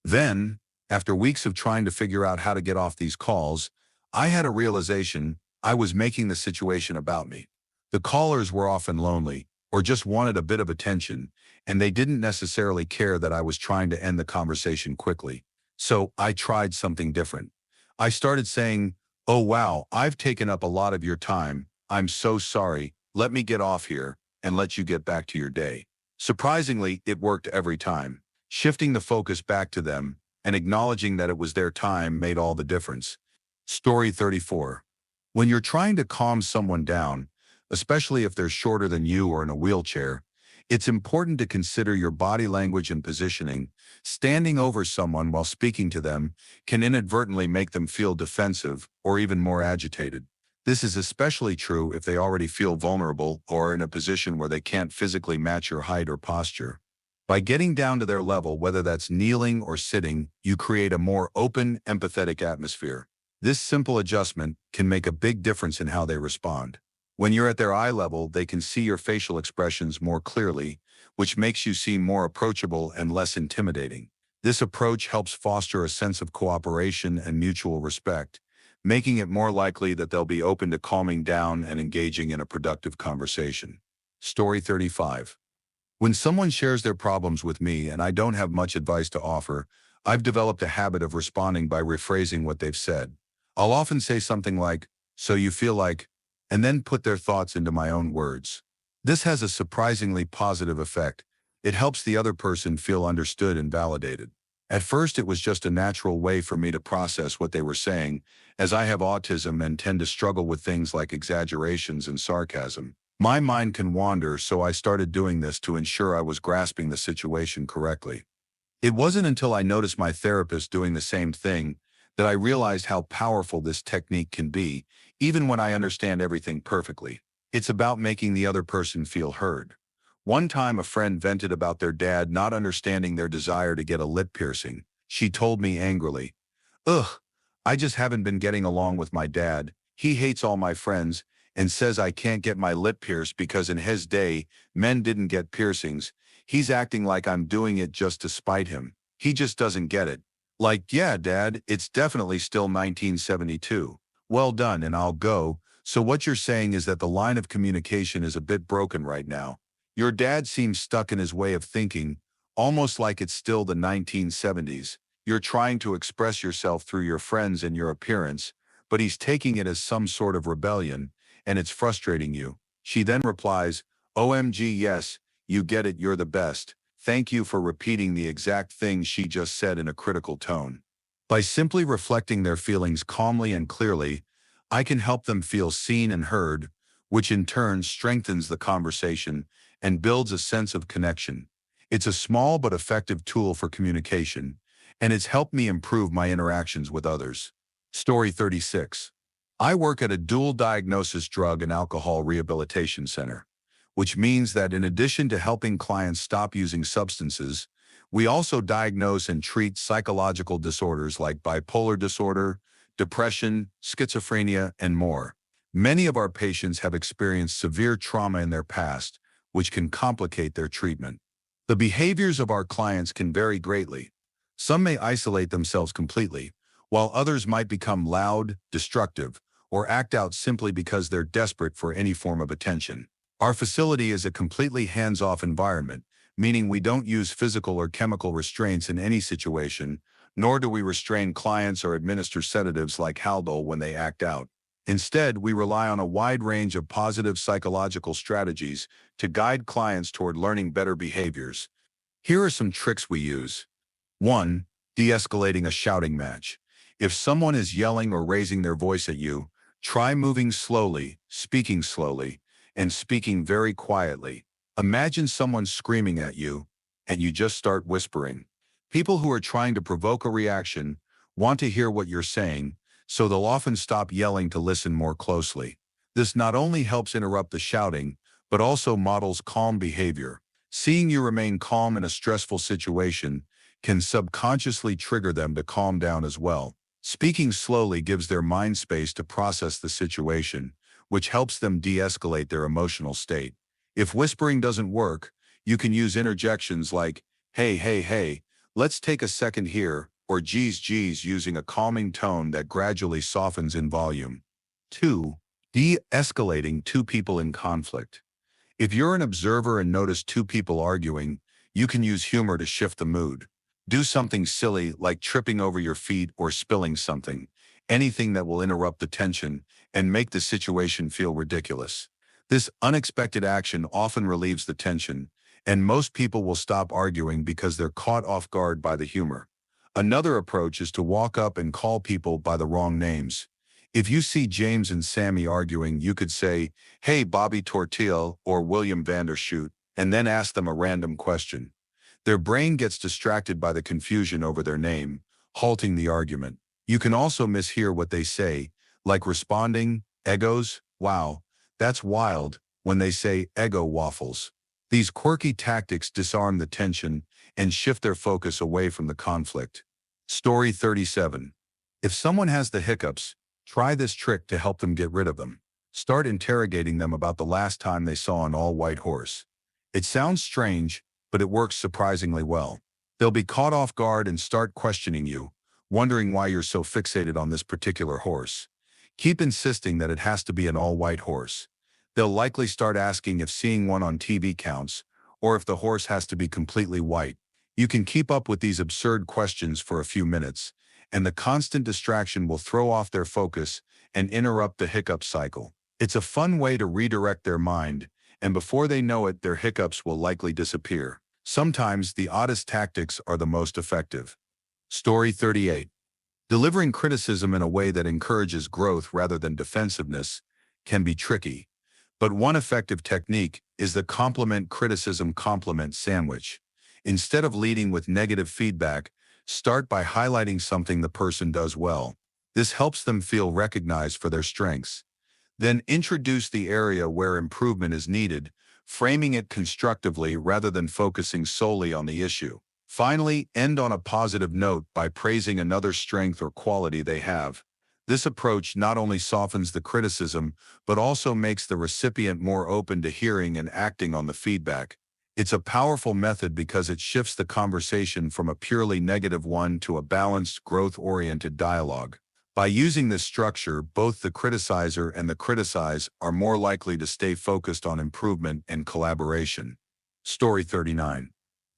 Then, after weeks of trying to figure out how to get off these calls, I had a realization: I was making the situation about me. The callers were often lonely, or just wanted a bit of attention, and they didn't necessarily care that I was trying to end the conversation quickly. So I tried something different. I started saying, "Oh wow, I've taken up a lot of your time. I'm so sorry. Let me get off here and let you get back to your day." Surprisingly, it worked every time. Shifting the focus back to them and acknowledging that it was their time made all the difference. Story 34. When you're trying to calm someone down, especially if they're shorter than you or in a wheelchair, it's important to consider your body language and positioning. Standing over someone while speaking to them can inadvertently make them feel defensive or even more agitated. This is especially true if they already feel vulnerable or are in a position where they can't physically match your height or posture. By getting down to their level, whether that's kneeling or sitting, you create a more open, empathetic atmosphere. This simple adjustment can make a big difference in how they respond. When you're at their eye level, they can see your facial expressions more clearly, which makes you seem more approachable and less intimidating. This approach helps foster a sense of cooperation and mutual respect, making it more likely that they'll be open to calming down and engaging in a productive conversation. Story 35. When someone shares their problems with me and I don't have much advice to offer, I've developed a habit of responding by rephrasing what they've said. I'll often say something like, "So you feel like," and then put their thoughts into my own words. This has a surprisingly positive effect. It helps the other person feel understood and validated. At first, it was just a natural way for me to process what they were saying, as I have autism and tend to struggle with things like exaggerations and sarcasm. My mind can wander, so I started doing this to ensure I was grasping the situation correctly. It wasn't until I noticed my therapist doing the same thing that I realized how powerful this technique can be, even when I understand everything perfectly. It's about making the other person feel heard. One time, a friend vented about their dad not understanding their desire to get a lip piercing. She told me angrily, "Ugh, I just haven't been getting along with my dad. He hates all my friends and says I can't get my lip pierced because in his day, men didn't get piercings. He's acting like I'm doing it just to spite him. He just doesn't get it." Like, "Yeah, Dad, it's definitely still 1972. Well done, and I'll go. So what you're saying is that the line of communication is a bit broken right now. Your dad seems stuck in his way of thinking, almost like it's still the 1970s. You're trying to express yourself through your friends and your appearance, but he's taking it as some sort of rebellion, and it's frustrating you." She then replies, "OMG, yes, you get it, you're the best. Thank you for repeating the exact thing she just said in a critical tone." By simply reflecting their feelings calmly and clearly, I can help them feel seen and heard, which in turn strengthens the conversation and builds a sense of connection. It's a small but effective tool for communication, and it's helped me improve my interactions with others. Story 36. I work at a dual diagnosis drug and alcohol rehabilitation center, which means that in addition to helping clients stop using substances, we also diagnose and treat psychological disorders like bipolar disorder, depression, schizophrenia, and more. Many of our patients have experienced severe trauma in their past, which can complicate their treatment. The behaviors of our clients can vary greatly. Some may isolate themselves completely, while others might become loud, destructive, or act out simply because they're desperate for any form of attention. Our facility is a completely hands-off environment, meaning we don't use physical or chemical restraints in any situation, nor do we restrain clients or administer sedatives like Haldol when they act out. Instead, we rely on a wide range of positive psychological strategies to guide clients toward learning better behaviors. Here are some tricks we use. 1. De-escalating a shouting match. If someone is yelling or raising their voice at you, try moving slowly, and speaking very quietly. Imagine someone screaming at you, and you just start whispering. People who are trying to provoke a reaction want to hear what you're saying, so they'll often stop yelling to listen more closely. This not only helps interrupt the shouting, but also models calm behavior. Seeing you remain calm in a stressful situation can subconsciously trigger them to calm down as well. Speaking slowly gives their mind space to process the situation, which helps them de-escalate their emotional state. If whispering doesn't work, you can use interjections like, hey, hey, hey, let's take a second here, or geez, geez, using a calming tone that gradually softens in volume. 2. De-escalating two people in conflict. If you're an observer and notice two people arguing, you can use humor to shift the mood. Do something silly like tripping over your feet or spilling something, anything that will interrupt the tension and make the situation feel ridiculous. This unexpected action often relieves the tension, and most people will stop arguing because they're caught off guard by the humor. Another approach is to walk up and call people by the wrong names. If you see James and Sammy arguing, you could say, hey, Bobby Tortilla or William Vandershoot, and then ask them a random question. Their brain gets distracted by the confusion over their name, halting the argument. You can also mishear what they say, like responding, egos, wow, that's wild, when they say ego waffles. These quirky tactics disarm the tension and shift their focus away from the conflict. Story 37. If someone has the hiccups, try this trick to help them get rid of them. Start interrogating them about the last time they saw an all-white horse. It sounds strange, but it works surprisingly well. They'll be caught off guard and start questioning you, wondering why you're so fixated on this particular horse. Keep insisting that it has to be an all-white horse. They'll likely start asking if seeing one on TV counts, or if the horse has to be completely white. You can keep up with these absurd questions for a few minutes, and the constant distraction will throw off their focus and interrupt the hiccup cycle. It's a fun way to redirect their mind, and before they know it, their hiccups will likely disappear. Sometimes the oddest tactics are the most effective. Story 38. Delivering criticism in a way that encourages growth rather than defensiveness can be tricky, but one effective technique is the compliment-criticism-compliment sandwich. Instead of leading with negative feedback, start by highlighting something the person does well. This helps them feel recognized for their strengths. Then introduce the area where improvement is needed, framing it constructively rather than focusing solely on the issue. Finally, end on a positive note by praising another strength or quality they have. This approach not only softens the criticism, but also makes the recipient more open to hearing and acting on the feedback. It's a powerful method because it shifts the conversation from a purely negative one to a balanced, growth-oriented dialogue. By using this structure, both the criticizer and the criticized are more likely to stay focused on improvement and collaboration. Story 39.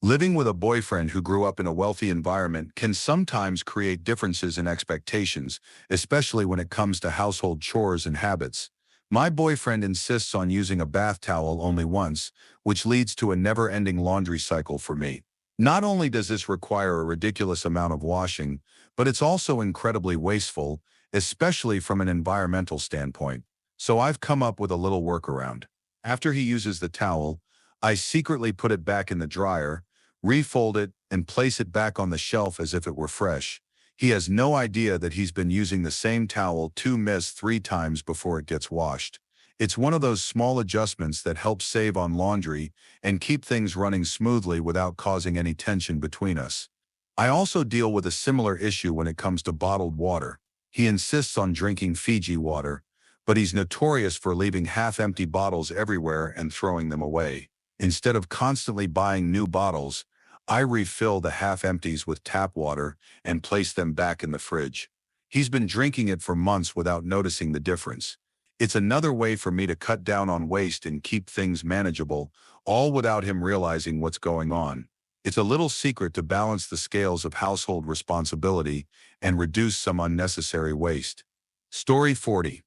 Living with a boyfriend who grew up in a wealthy environment can sometimes create differences in expectations, especially when it comes to household chores and habits. My boyfriend insists on using a bath towel only once, which leads to a never-ending laundry cycle for me. Not only does this require a ridiculous amount of washing, but it's also incredibly wasteful, especially from an environmental standpoint. So I've come up with a little workaround. After he uses the towel, I secretly put it back in the dryer, refold it, and place it back on the shelf as if it were fresh. He has no idea that he's been using the same towel 3 times before it gets washed. It's one of those small adjustments that help save on laundry and keep things running smoothly without causing any tension between us. I also deal with a similar issue when it comes to bottled water. He insists on drinking Fiji water, but he's notorious for leaving half-empty bottles everywhere and throwing them away. Instead of constantly buying new bottles, I refill the half-empties with tap water and place them back in the fridge. He's been drinking it for months without noticing the difference. It's another way for me to cut down on waste and keep things manageable, all without him realizing what's going on. It's a little secret to balance the scales of household responsibility and reduce some unnecessary waste. Story 40.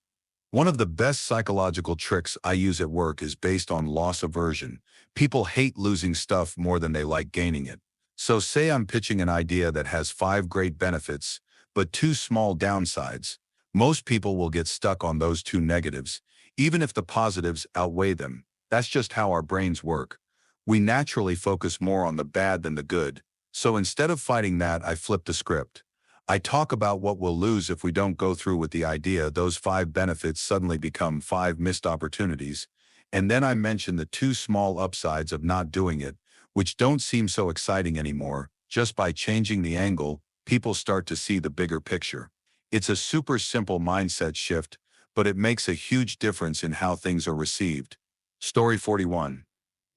One of the best psychological tricks I use at work is based on loss aversion. People hate losing stuff more than they like gaining it. So say I'm pitching an idea that has 5 great benefits, but 2 small downsides. Most people will get stuck on those 2 negatives, even if the positives outweigh them. That's just how our brains work. We naturally focus more on the bad than the good. So instead of fighting that, I flip the script. I talk about what we'll lose if we don't go through with the idea. Those 5 benefits suddenly become 5 missed opportunities. And then I mention the 2 small upsides of not doing it, which don't seem so exciting anymore. Just by changing the angle, people start to see the bigger picture. It's a super simple mindset shift, but it makes a huge difference in how things are received. Story 41.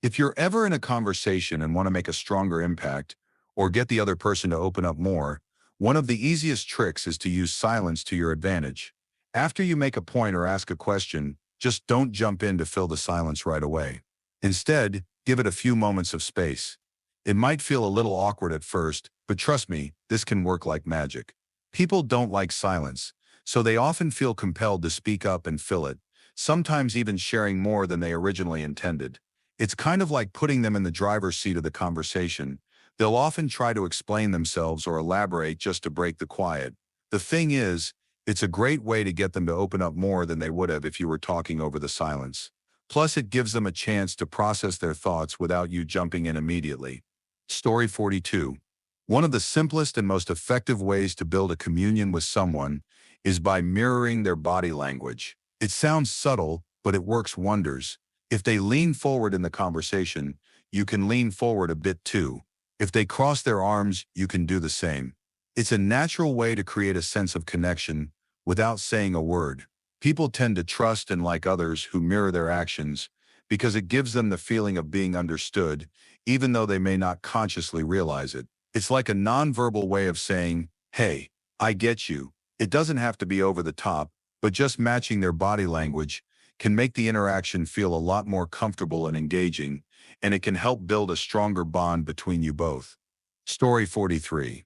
If you're ever in a conversation and want to make a stronger impact, or get the other person to open up more, one of the easiest tricks is to use silence to your advantage. After you make a point or ask a question, just don't jump in to fill the silence right away. Instead, give it a few moments of space. It might feel a little awkward at first, but trust me, this can work like magic. People don't like silence, so they often feel compelled to speak up and fill it, sometimes even sharing more than they originally intended. It's kind of like putting them in the driver's seat of the conversation. They'll often try to explain themselves or elaborate just to break the quiet. The thing is, it's a great way to get them to open up more than they would have if you were talking over the silence. Plus, it gives them a chance to process their thoughts without you jumping in immediately. Story 42. One of the simplest and most effective ways to build a communion with someone is by mirroring their body language. It sounds subtle, but it works wonders. If they lean forward in the conversation, you can lean forward a bit too. If they cross their arms, you can do the same. It's a natural way to create a sense of connection without saying a word. People tend to trust and like others who mirror their actions because it gives them the feeling of being understood, even though they may not consciously realize it. It's like a nonverbal way of saying, "Hey, I get you." It doesn't have to be over the top, but just matching their body language can make the interaction feel a lot more comfortable and engaging, and it can help build a stronger bond between you both. Story 43.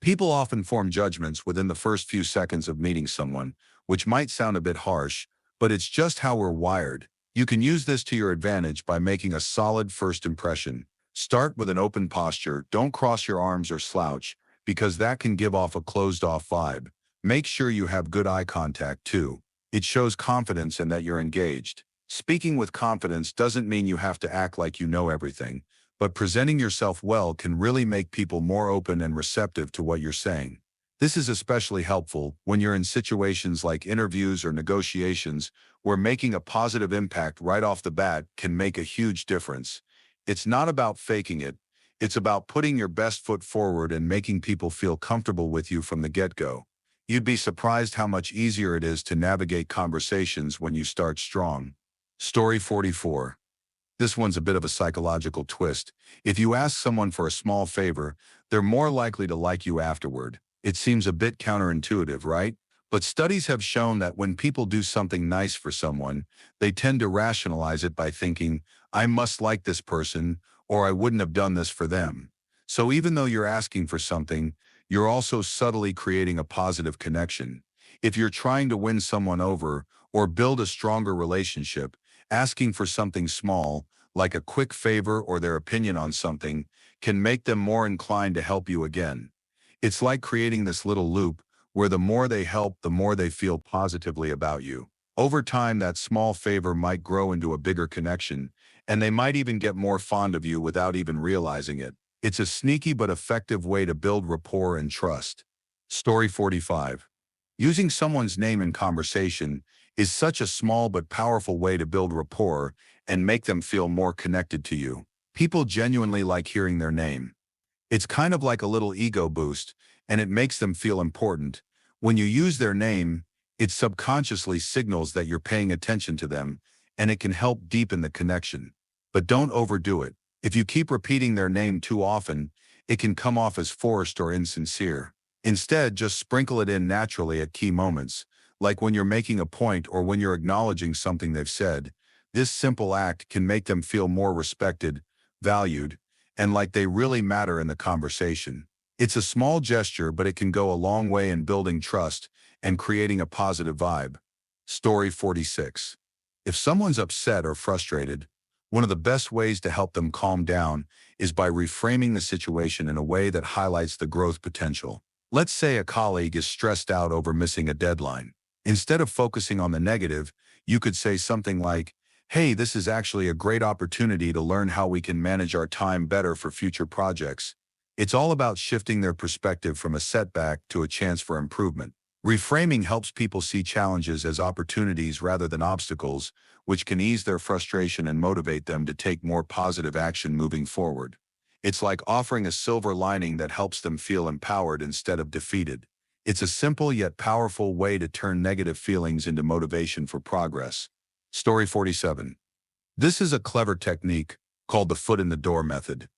People often form judgments within the first few seconds of meeting someone, which might sound a bit harsh, but it's just how we're wired. You can use this to your advantage by making a solid first impression. Start with an open posture. Don't cross your arms or slouch, because that can give off a closed-off vibe. Make sure you have good eye contact, too. It shows confidence and that you're engaged. Speaking with confidence doesn't mean you have to act like you know everything, but presenting yourself well can really make people more open and receptive to what you're saying. This is especially helpful when you're in situations like interviews or negotiations where making a positive impact right off the bat can make a huge difference. It's not about faking it. It's about putting your best foot forward and making people feel comfortable with you from the get-go. You'd be surprised how much easier it is to navigate conversations when you start strong. Story 44. This one's a bit of a psychological twist. If you ask someone for a small favor, they're more likely to like you afterward. It seems a bit counterintuitive, right? But studies have shown that when people do something nice for someone, they tend to rationalize it by thinking, "I must like this person, or I wouldn't have done this for them." So even though you're asking for something, you're also subtly creating a positive connection. If you're trying to win someone over or build a stronger relationship, asking for something small, like a quick favor or their opinion on something, can make them more inclined to help you again. It's like creating this little loop where the more they help, the more they feel positively about you. Over time, that small favor might grow into a bigger connection, and they might even get more fond of you without even realizing it. It's a sneaky but effective way to build rapport and trust. Story 45. Using someone's name in conversation is such a small but powerful way to build rapport and make them feel more connected to you. People genuinely like hearing their name. It's kind of like a little ego boost, and it makes them feel important. When you use their name, it subconsciously signals that you're paying attention to them, and it can help deepen the connection. But don't overdo it. If you keep repeating their name too often, it can come off as forced or insincere. Instead, just sprinkle it in naturally at key moments, like when you're making a point or when you're acknowledging something they've said. This simple act can make them feel more respected, valued, and like they really matter in the conversation. It's a small gesture, but it can go a long way in building trust and creating a positive vibe. Story 46. If someone's upset or frustrated, one of the best ways to help them calm down is by reframing the situation in a way that highlights the growth potential. Let's say a colleague is stressed out over missing a deadline. Instead of focusing on the negative, you could say something like, "Hey, this is actually a great opportunity to learn how we can manage our time better for future projects." It's all about shifting their perspective from a setback to a chance for improvement. Reframing helps people see challenges as opportunities rather than obstacles, which can ease their frustration and motivate them to take more positive action moving forward. It's like offering a silver lining that helps them feel empowered instead of defeated. It's a simple yet powerful way to turn negative feelings into motivation for progress. Story 47. This is a clever technique called the foot in the door method,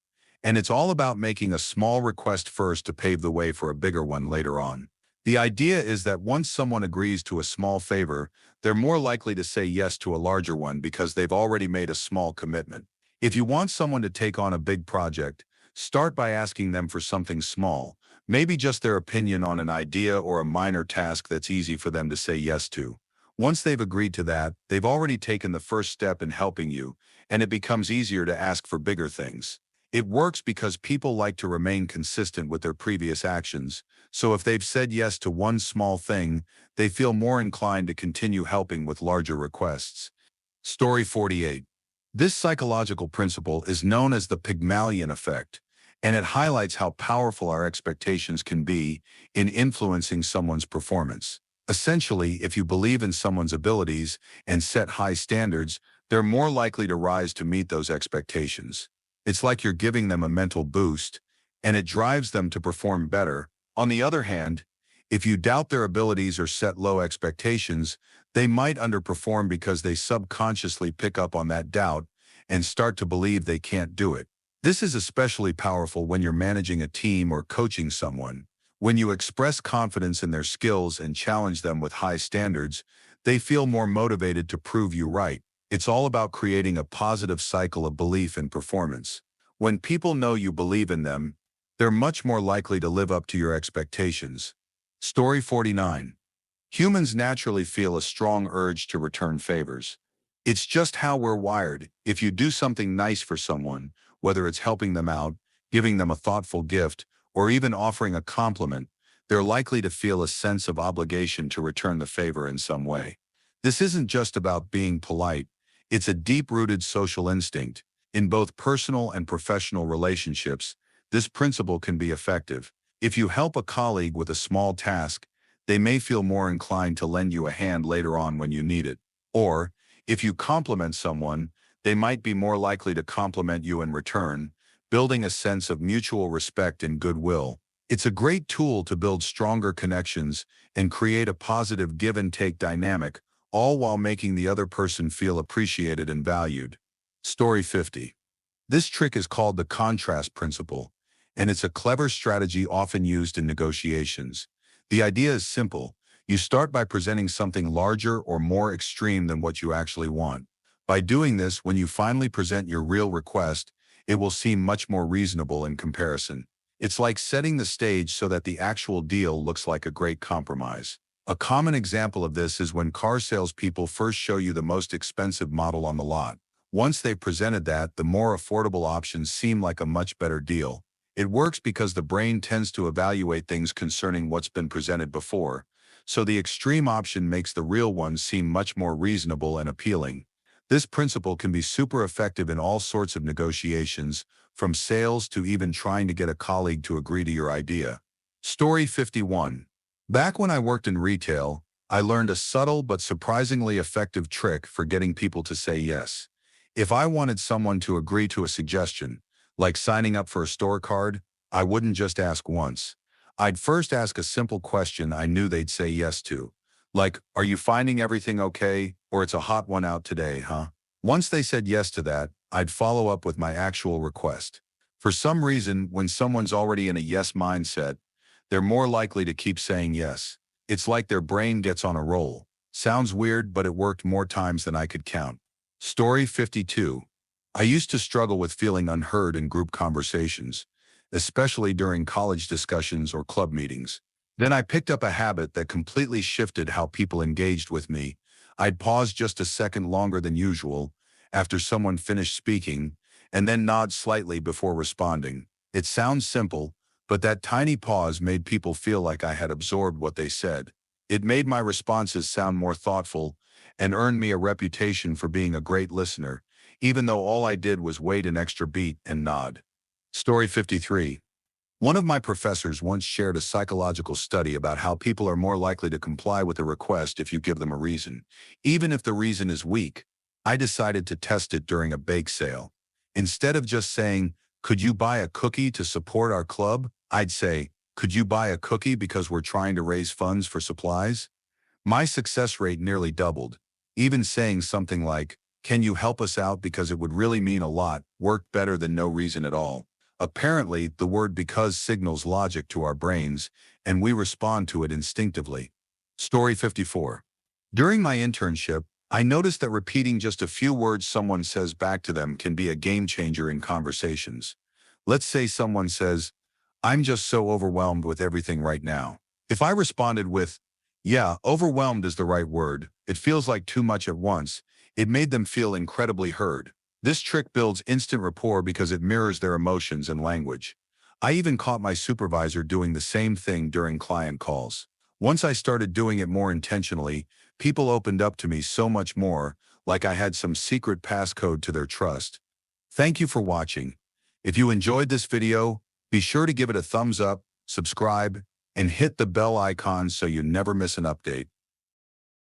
and it's all about making a small request first to pave the way for a bigger one later on. The idea is that once someone agrees to a small favor, they're more likely to say yes to a larger one because they've already made a small commitment. If you want someone to take on a big project, start by asking them for something small, maybe just their opinion on an idea or a minor task that's easy for them to say yes to. Once they've agreed to that, they've already taken the first step in helping you, and it becomes easier to ask for bigger things. It works because people like to remain consistent with their previous actions, so if they've said yes to one small thing, they feel more inclined to continue helping with larger requests. Story 48. This psychological principle is known as the Pygmalion effect, and it highlights how powerful our expectations can be in influencing someone's performance. Essentially, if you believe in someone's abilities and set high standards, they're more likely to rise to meet those expectations. It's like you're giving them a mental boost, and it drives them to perform better. On the other hand, if you doubt their abilities or set low expectations, they might underperform because they subconsciously pick up on that doubt and start to believe they can't do it. This is especially powerful when you're managing a team or coaching someone. When you express confidence in their skills and challenge them with high standards, they feel more motivated to prove you right. It's all about creating a positive cycle of belief and performance. When people know you believe in them, they're much more likely to live up to your expectations. Story 49. Humans naturally feel a strong urge to return favors. It's just how we're wired. If you do something nice for someone, whether it's helping them out, giving them a thoughtful gift, or even offering a compliment, they're likely to feel a sense of obligation to return the favor in some way. This isn't just about being polite. It's a deep-rooted social instinct. In both personal and professional relationships, this principle can be effective. If you help a colleague with a small task, they may feel more inclined to lend you a hand later on when you need it. Or, if you compliment someone, they might be more likely to compliment you in return, building a sense of mutual respect and goodwill. It's a great tool to build stronger connections and create a positive give-and-take dynamic, all while making the other person feel appreciated and valued. Story 50. This trick is called the contrast principle, and it's a clever strategy often used in negotiations. The idea is simple. You start by presenting something larger or more extreme than what you actually want. By doing this, when you finally present your real request, it will seem much more reasonable in comparison. It's like setting the stage so that the actual deal looks like a great compromise. A common example of this is when car salespeople first show you the most expensive model on the lot. Once they've presented that, the more affordable options seem like a much better deal. It works because the brain tends to evaluate things concerning what's been presented before, so the extreme option makes the real one seem much more reasonable and appealing. This principle can be super effective in all sorts of negotiations, from sales to even trying to get a colleague to agree to your idea. Story 51. Back when I worked in retail, I learned a subtle but surprisingly effective trick for getting people to say yes. If I wanted someone to agree to a suggestion, like signing up for a store card, I wouldn't just ask once. I'd first ask a simple question I knew they'd say yes to. Like, are you finding everything okay? Or it's a hot one out today, huh? Once they said yes to that, I'd follow up with my actual request. For some reason, when someone's already in a yes mindset, they're more likely to keep saying yes. It's like their brain gets on a roll. Sounds weird, but it worked more times than I could count. Story 52. I used to struggle with feeling unheard in group conversations, especially during college discussions or club meetings. Then I picked up a habit that completely shifted how people engaged with me. I'd pause just a second longer than usual after someone finished speaking, and then nod slightly before responding. It sounds simple, but that tiny pause made people feel like I had absorbed what they said. It made my responses sound more thoughtful and earned me a reputation for being a great listener, even though all I did was wait an extra beat and nod. Story 53. One of my professors once shared a psychological study about how people are more likely to comply with a request if you give them a reason, even if the reason is weak. I decided to test it during a bake sale. Instead of just saying, "Could you buy a cookie to support our club?" I'd say, "Could you buy a cookie because we're trying to raise funds for supplies?" My success rate nearly doubled. Even saying something like, "Can you help us out because it would really mean a lot," worked better than no reason at all. Apparently, the word "because" signals logic to our brains, and we respond to it instinctively. Story 54. During my internship, I noticed that repeating just a few words someone says back to them can be a game changer in conversations. Let's say someone says, "I'm just so overwhelmed with everything right now." If I responded with, "Yeah, overwhelmed is the right word. It feels like too much at once," it made them feel incredibly heard. This trick builds instant rapport because it mirrors their emotions and language. I even caught my supervisor doing the same thing during client calls. Once I started doing it more intentionally, people opened up to me so much more, like I had some secret passcode to their trust. Thank you for watching. If you enjoyed this video, be sure to give it a thumbs up, subscribe, and hit the bell icon so you never miss an update.